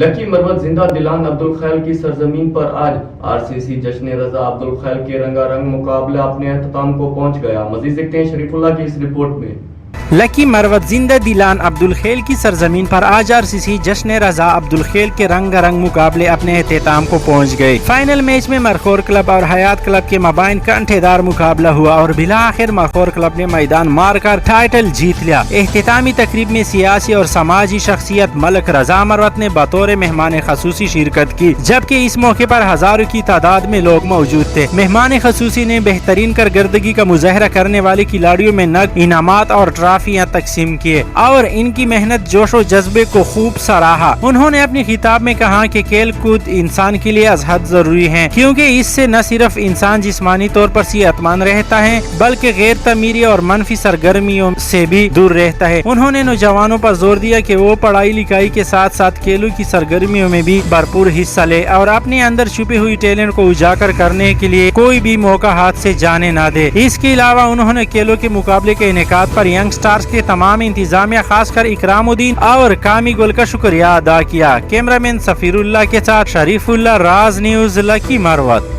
لکی مروت زندہ دلان عبدالخیل کی سرزمین پر آج RCC جشن رضا عبدالخیل کے رنگا رنگ مقابلہ اپنے اختتام کو پہنچ گیا. مزید دیکھتے ہیں شریف اللہ کی اس رپورٹ میں. لکی مروت زندہ دلان عبدالخیل کی سرزمین پر آج RCC جشن رضا عبدالخیل کے رنگ رنگ مقابلے اپنے اختتام کو پہنچ گئے. فائنل میچ میں مرخور کلب اور حیات کلب کے مابین کنٹھے دار مقابلہ ہوا اور بالآخر مرخور کلب نے میدان مار کر ٹائٹل جیت لیا. اختتامی تقریب میں سیاسی اور سماجی شخصیت ملک رضا مروت نے بطور مہمان خصوصی شرکت کی، جبکہ اس موقع پر ہزاروں کی تعداد میں لوگ موجود تھے. مہمان خصوصی نے بہترین کارکردگی کا مظاہرہ کرنے والے کھلاڑیوں میں نقد انعامات اور ٹرافیاں تقسیم کیے اور ان کی محنت جوش و جذبے کو خوب سراہا. انہوں نے اپنے خطاب میں کہا کہ کھیل کود انسان کے لیے از حد ضروری ہے، کیونکہ اس سے نہ صرف انسان جسمانی طور پر صحت مند رہتا ہے بلکہ غیر تعمیری اور منفی سرگرمیوں سے بھی دور رہتا ہے. انہوں نے نوجوانوں پر زور دیا کہ وہ پڑھائی لکھائی کے ساتھ ساتھ کھیلوں کی سرگرمیوں میں بھی بھرپور حصہ لے اور اپنے اندر چھپے ہوئی ٹیلنٹ کو اجاگر کرنے کے لیے کوئی بھی موقع ہاتھ سے جانے نہ دے. اس کے علاوہ انہوں نے کھیلوں کے مقابلے کے انعقاد پر ینگ سٹارز کے تمام انتظامیہ خاص کر اکرام الدین اور کامی گل کا شکریہ ادا کیا. کیمرہ مین سفیر اللہ کے ساتھ شریف اللہ، راز نیوز، لکی مروت.